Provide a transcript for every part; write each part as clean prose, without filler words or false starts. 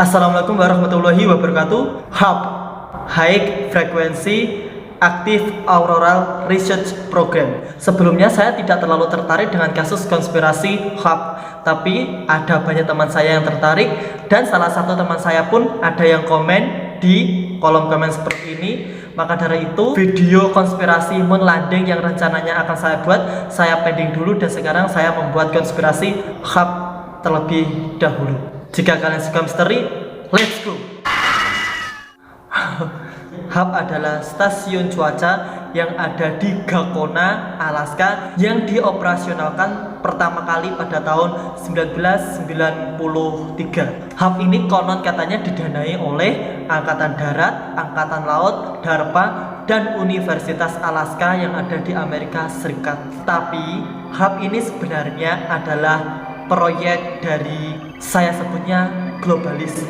Assalamualaikum warahmatullahi wabarakatuh. HAP, High Frequency Active Auroral Research Program. Sebelumnya saya tidak terlalu tertarik dengan kasus konspirasi HAP, tapi ada banyak teman saya yang tertarik, dan salah satu teman saya pun ada yang komen di kolom komen seperti ini. Maka dari itu, video konspirasi moon landing yang rencananya akan saya buat, saya pending dulu, dan sekarang saya membuat konspirasi HAP terlebih dahulu. Jika kalian suka misteri, let's go. HAP adalah stasiun cuaca yang ada di Gakona, Alaska, yang dioperasionalkan pertama kali pada tahun 1993. HAP ini konon katanya didanai oleh Angkatan Darat, Angkatan Laut, DARPA, dan Universitas Alaska yang ada di Amerika Serikat. Tapi HAP ini sebenarnya adalah proyek dari, saya sebutnya, globalis.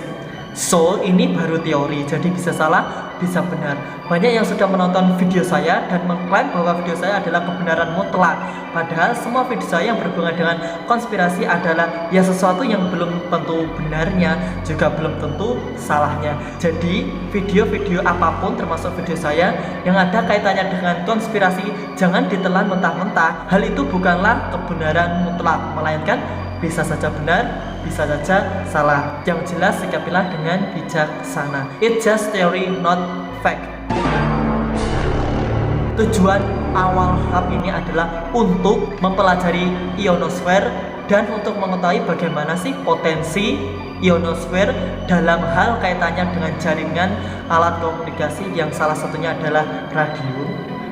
So, ini baru teori, jadi bisa salah, bisa benar. Banyak yang sudah menonton video saya dan mengklaim bahwa video saya adalah kebenaran mutlak. Padahal semua video saya yang berhubungan dengan konspirasi adalah ya sesuatu yang belum tentu benarnya, juga belum tentu salahnya. Jadi, video-video apapun termasuk video saya yang ada kaitannya dengan konspirasi, jangan ditelan mentah-mentah. Hal itu bukanlah kebenaran mutlak, melainkan bisa saja benar, bisa saja salah. Yang jelas sikapilah dengan bijaksana. It's just theory, not fact. Tujuan awal HAP ini adalah untuk mempelajari ionosfer dan untuk mengetahui bagaimana sih potensi ionosfer dalam hal kaitannya dengan jaringan alat komunikasi yang salah satunya adalah radio,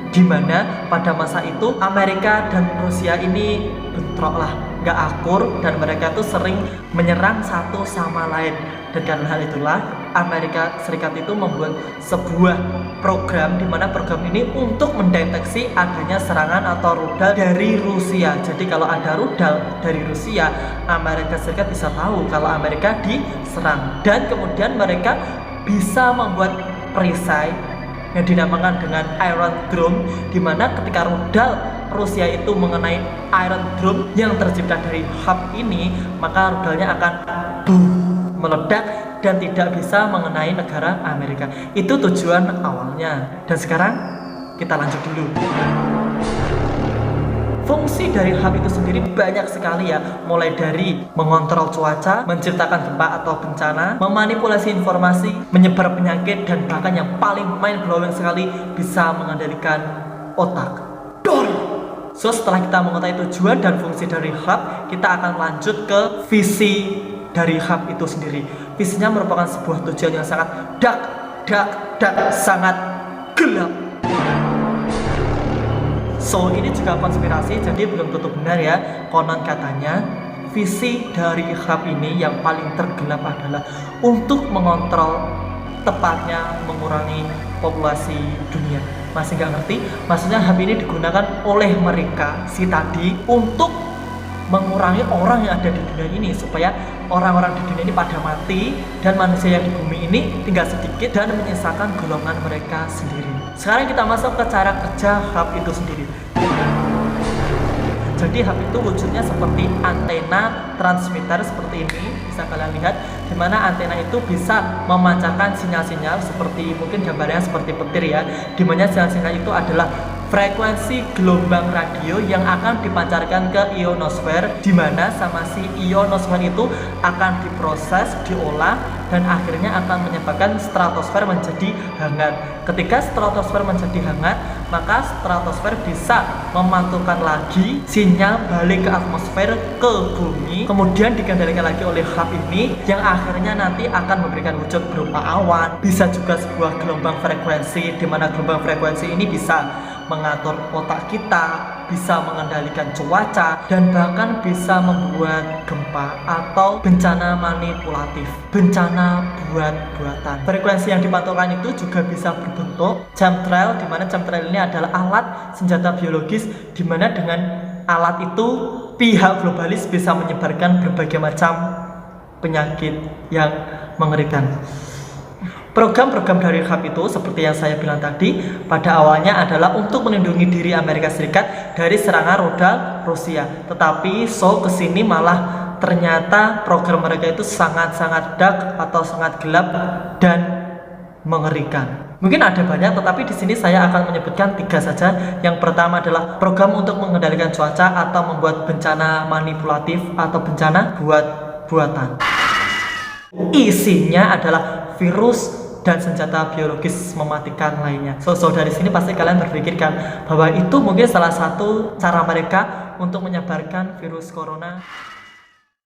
di mana pada masa itu Amerika dan Rusia ini bentrok lah, gak akur, dan mereka tuh sering menyerang satu sama lain. Dan karena hal itulah Amerika Serikat itu membuat sebuah program, di mana program ini untuk mendeteksi adanya serangan atau rudal dari Rusia. Jadi kalau ada rudal dari Rusia, Amerika Serikat bisa tahu kalau Amerika diserang, dan kemudian mereka bisa membuat perisai yang dinamakan dengan Iron Dome, di mana ketika rudal Rusia itu mengenai Iron Dome yang tercipta dari HAP ini, maka rudalnya akan meledak dan tidak bisa mengenai negara Amerika. Itu tujuan awalnya. Dan sekarang kita lanjut dulu. Fungsi dari HAP itu sendiri banyak sekali ya, mulai dari mengontrol cuaca, menciptakan gempa atau bencana, memanipulasi informasi, menyebar penyakit, dan bahkan yang paling mind blowing sekali, bisa mengendalikan otak. So, setelah kita mengetahui tujuan dan fungsi dari HAP, kita akan lanjut ke visi dari HAP itu sendiri. Visinya merupakan sebuah tujuan yang sangat sangat gelap. So, ini juga konspirasi, jadi belum tentu benar ya. Konon katanya visi dari HAP ini yang paling tergelap adalah untuk mengontrol, tepatnya mengurangi populasi dunia. Masih nggak ngerti? Maksudnya HAP ini digunakan oleh mereka si tadi untuk mengurangi orang yang ada di dunia ini, supaya orang-orang di dunia ini pada mati dan manusia yang di bumi ini tinggal sedikit dan menyisakan golongan mereka sendiri. Sekarang kita masuk ke cara kerja HAP itu sendiri. Jadi HAP itu wujudnya seperti antena transmitter seperti ini, bisa kalian lihat, di mana antena itu bisa memancarkan sinyal-sinyal seperti, mungkin gambarnya seperti petir ya, di mana sinyal-sinyal itu adalah frekuensi gelombang radio yang akan dipancarkan ke ionosfer, di mana sama si ionosfer itu akan diproses, diolah, dan akhirnya akan menyebabkan stratosfer menjadi hangat. Ketika stratosfer menjadi hangat, maka stratosfer bisa memantulkan lagi sinyal balik ke atmosfer, ke bumi, kemudian dikendalikan lagi oleh HAP ini, yang akhirnya nanti akan memberikan wujud berupa awan. Bisa juga sebuah gelombang frekuensi, di mana gelombang frekuensi ini bisa mengatur otak kita, bisa mengendalikan cuaca, dan bahkan bisa membuat gempa atau bencana manipulatif, bencana buat-buatan. Frekuensi yang dipantulkan itu juga bisa berbentuk chemtrail, di mana chemtrail ini adalah alat senjata biologis, di mana dengan alat itu pihak globalis bisa menyebarkan berbagai macam penyakit yang mengerikan. Program-program dari HAP itu seperti yang saya bilang tadi, pada awalnya adalah untuk melindungi diri Amerika Serikat dari serangan rudal Rusia. Tetapi kesini malah ternyata program mereka itu sangat-sangat dark atau sangat gelap dan mengerikan. Mungkin ada banyak, tetapi di sini saya akan menyebutkan 3 saja. Yang pertama adalah program untuk mengendalikan cuaca atau membuat bencana manipulatif atau bencana buat-buatan. Isinya adalah virus dan senjata biologis mematikan lainnya. So dari sini pasti kalian berpikirkan bahwa itu mungkin salah satu cara mereka untuk menyebarkan virus corona.